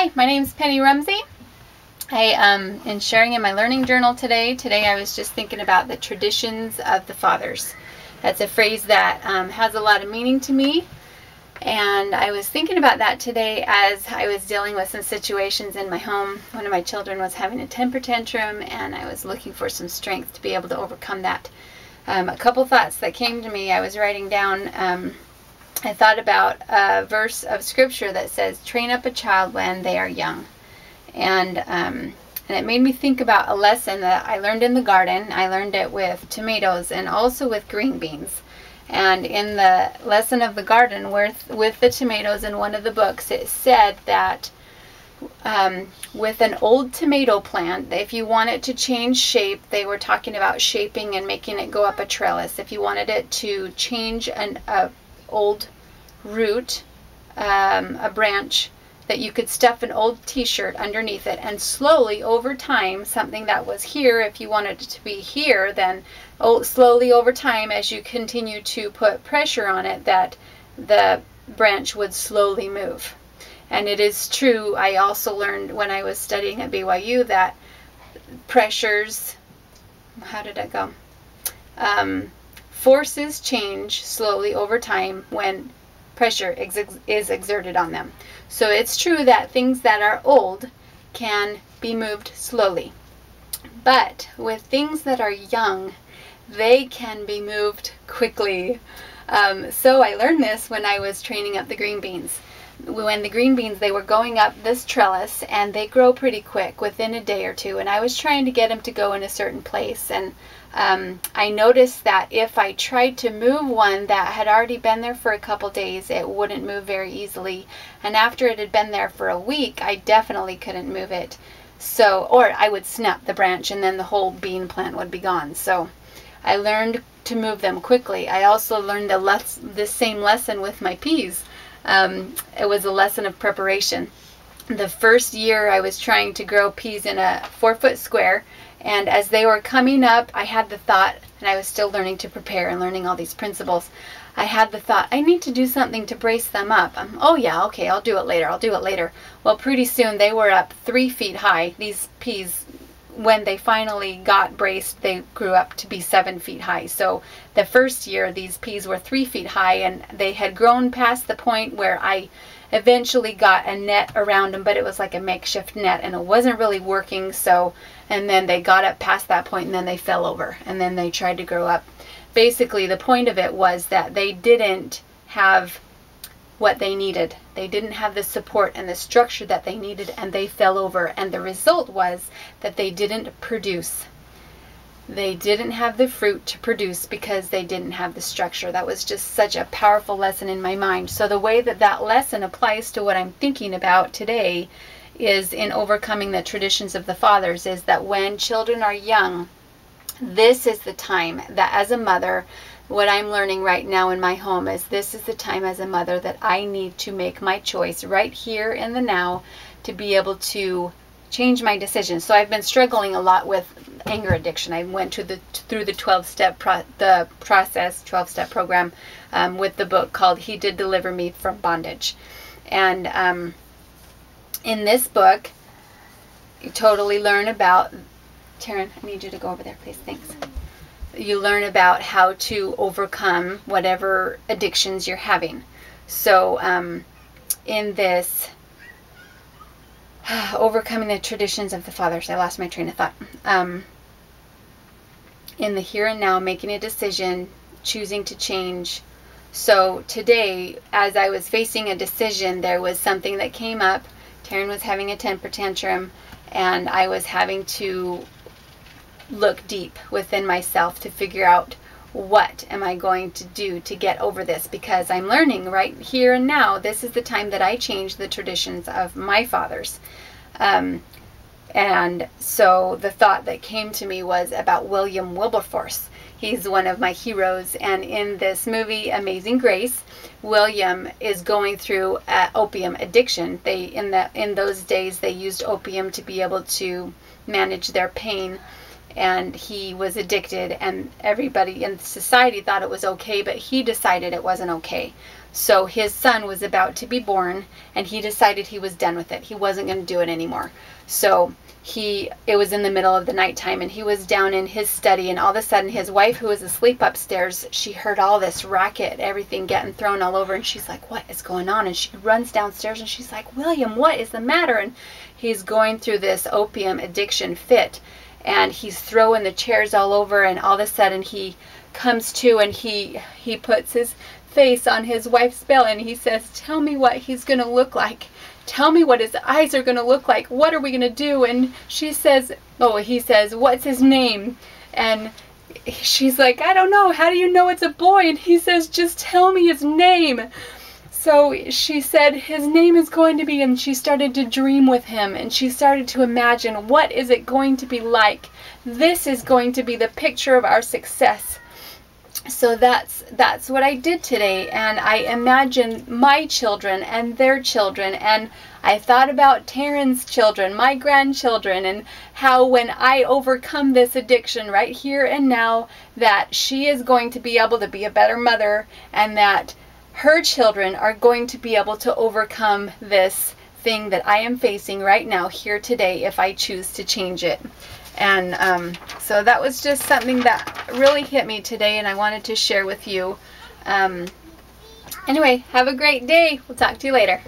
Hi, my name is Pennie Rumsey. I am sharing in my learning journal today. Today I was just thinking about the traditions of the fathers. That's a phrase that has a lot of meaning to me. And I was thinking about that today as I was dealing with some situations in my home. One of my children was having a temper tantrum, and I was looking for some strength to be able to overcome that. A couple thoughts that came to me, I was writing down. I thought about a verse of scripture that says, train up a child when they are young. And it made me think about a lesson that I learned in the garden. I learned it with tomatoes and also with green beans. And in the lesson of the garden with the tomatoes in one of the books, it said that with an old tomato plant, if you want it to change shape, they were talking about shaping and making it go up a trellis. If you wanted it to change a old root, a branch, that you could stuff an old t-shirt underneath it, and slowly over time, something that was here, if you wanted it to be here, then slowly over time, as you continue to put pressure on it, that the branch would slowly move. And it is true. I also learned when I was studying at BYU that pressures, how did it go? Forces change slowly over time when pressure is exerted on them. So it's true that things that are old can be moved slowly. But with things that are young, they can be moved quickly. So I learned this when I was training up the green beans. When the green beans, they were going up this trellis, and they grow pretty quick within a day or two, and I was trying to get them to go in a certain place, and I noticed that if I tried to move one that had already been there for a couple days, it wouldn't move very easily, and after it had been there for a week, I definitely couldn't move it. So, or I would snap the branch and then the whole bean plant would be gone. So I learned to move them quickly. I also learned the same lesson with my peas. It was a lesson of preparation. The first year I was trying to grow peas in a 4-foot square, and as they were coming up, I had the thought, and I was still learning to prepare and learning all these principles, I had the thought, I need to do something to brace them up. Oh yeah, okay, I'll do it later. Well, pretty soon they were up 3 feet high. These peas, when they finally got braced, they grew up to be 7 feet high. So the first year, these peas were 3 feet high, and they had grown past the point where I eventually got a net around them, but it was like a makeshift net, and it wasn't really working. So, and then they got up past that point, and then they fell over, and then they tried to grow up. Basically, the point of it was that they didn't have what they needed. They didn't have the support and the structure that they needed, and they fell over, and the result was that they didn't produce. They didn't have the fruit to produce because they didn't have the structure. That was just such a powerful lesson in my mind. So the way that that lesson applies to what I'm thinking about today is in overcoming the traditions of the fathers, is that when children are young, this is the time that as a mother, what I'm learning right now in my home is this is the time as a mother that I need to make my choice right here in the now to be able to change my decisions. So I've been struggling a lot with anger addiction. I went through the 12-step program with the book called He Did Deliver Me from Bondage. And in this book, you totally learn about, Taryn, I need you to go over there, please. Thanks. You learn about how to overcome whatever addictions you're having. So in this overcoming the traditions of the fathers, I lost my train of thought. In the here and now, making a decision, choosing to change. So today, as I was facing a decision, there was something that came up. Taryn was having a temper tantrum, and I was having to look deep within myself to figure out what am I going to do to get over this, because I'm learning right here and now, this is the time that I change the traditions of my fathers. And so the thought that came to me was about William Wilberforce. He's one of my heroes, and in this movie Amazing Grace, William is going through opium addiction. In those days they used opium to be able to manage their pain. and he was addicted, and everybody in society thought it was okay, but he decided it wasn't okay. So his son was about to be born, and he decided he was done with it. He wasn't going to do it anymore. So it was in the middle of the nighttime, and he was down in his study, and all of a sudden his wife, who was asleep upstairs, she heard all this racket, everything getting thrown all over, and she's like, what is going on? And she runs downstairs, and she's like, William, what is the matter? And he's going through this opium addiction fit, and he's throwing the chairs all over, and all of a sudden he comes to, and he puts his face on his wife's belly, and he says, tell me what he's going to look like. Tell me what his eyes are going to look like. What are we going to do? And he says, what's his name? And she's like, I don't know. How do you know it's a boy? And he says, just tell me his name. So she said, his name is going to be, and she started to dream with him, and she started to imagine, what is it going to be like? This is going to be the picture of our success. So that's what I did today, and I imagined my children and their children, and I thought about Taryn's children, my grandchildren, and how when I overcome this addiction right here and now, that she is going to be able to be a better mother, and that her children are going to be able to overcome this thing that I am facing right now here today if I choose to change it. And so that was just something that really hit me today, and I wanted to share with you. Anyway, have a great day. We'll talk to you later.